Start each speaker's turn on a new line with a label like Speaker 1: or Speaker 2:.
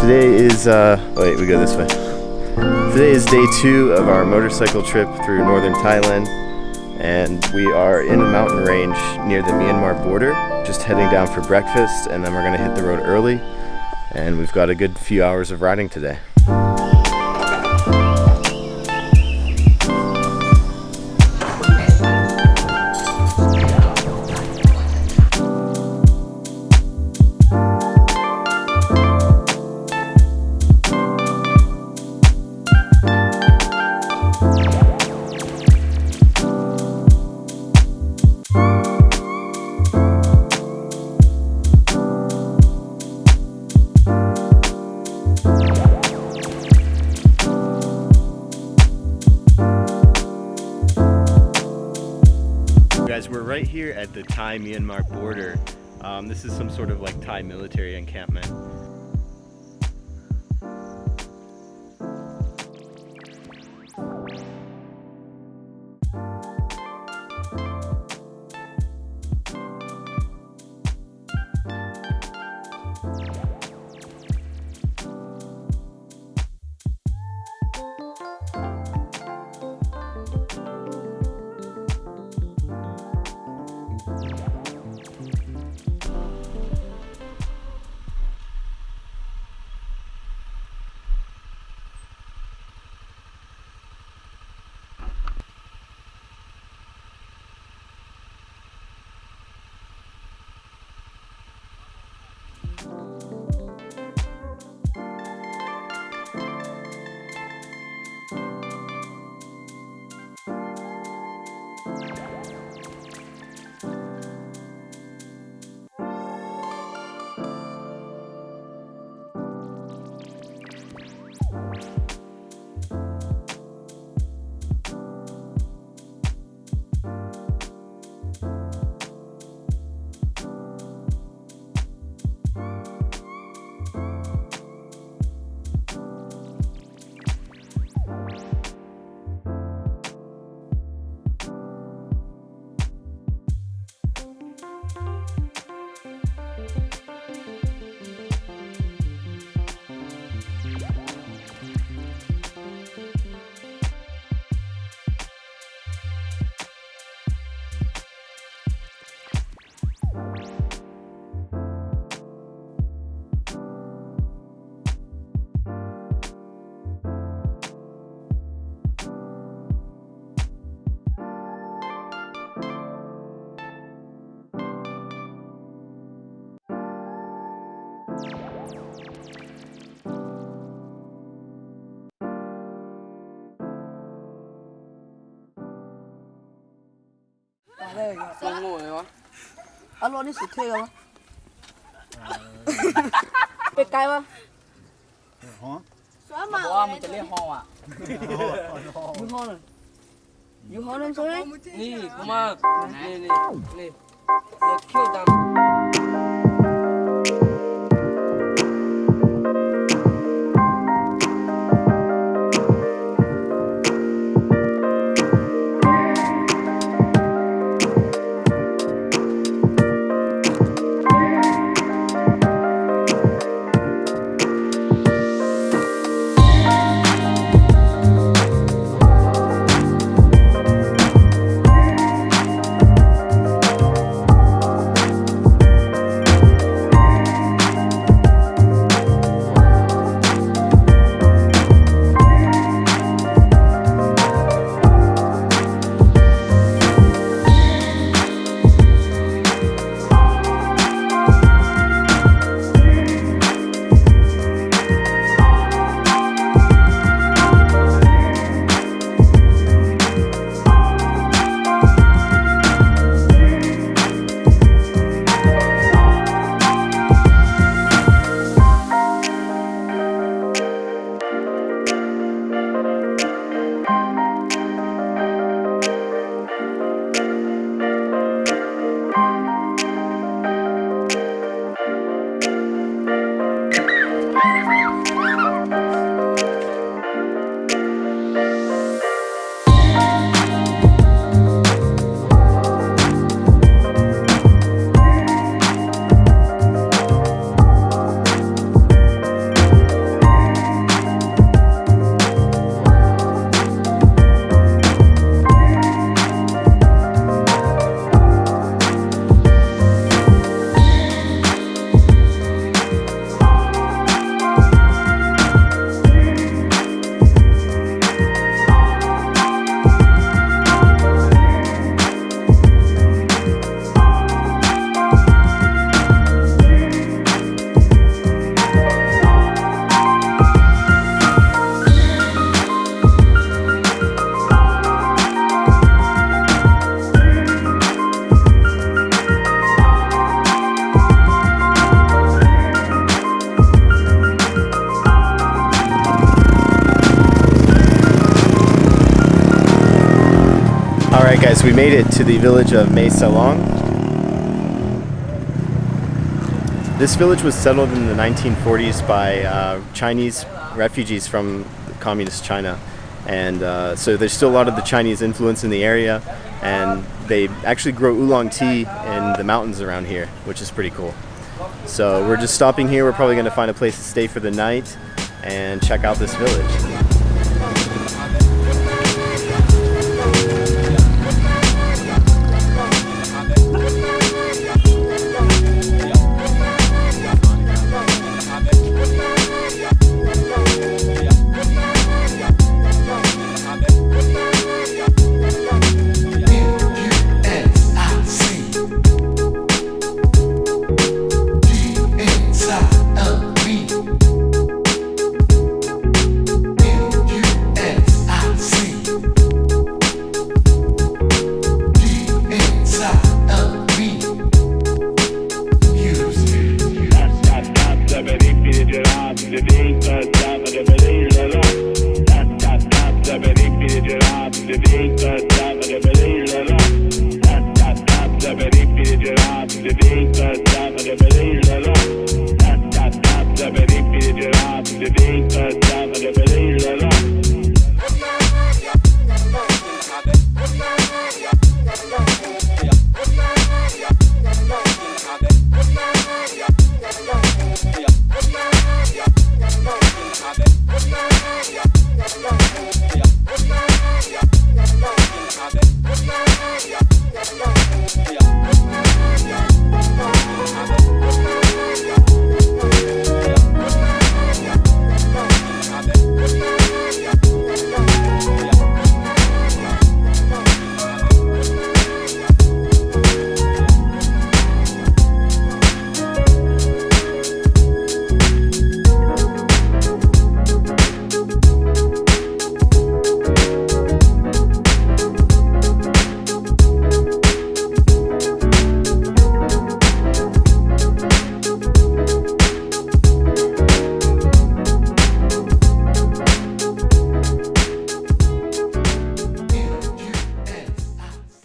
Speaker 1: Today is, wait, we go this way. Today is day 2 of our motorcycle trip through northern Thailand, and we are in a mountain range near the Myanmar border, just heading down for breakfast, and then we're going to hit the road early, and we've got a good few hours of riding today. Guys, we're right here at the Thai-Myanmar border. This is some sort of like Thai military encampment.
Speaker 2: Con ngồi quá.
Speaker 3: Alo đi xịt thuê không? Cái cay không?
Speaker 2: Wow, mìnhจะเรียกฮออ่ะ
Speaker 3: ยูฮอเลยยูฮอเลยใช่ไหม
Speaker 2: นี่กูมานี่เขี้ยวดำ
Speaker 1: guys, we made it to the village of Mae Salong. This village was settled in the 1940s by Chinese refugees from communist China. And so there's still a lot of the Chinese influence in the area, and they actually grow oolong tea in the mountains around here, which is pretty cool. So we're just stopping here. We're probably going to find a place to stay for the night and check out this village.
Speaker 4: Today,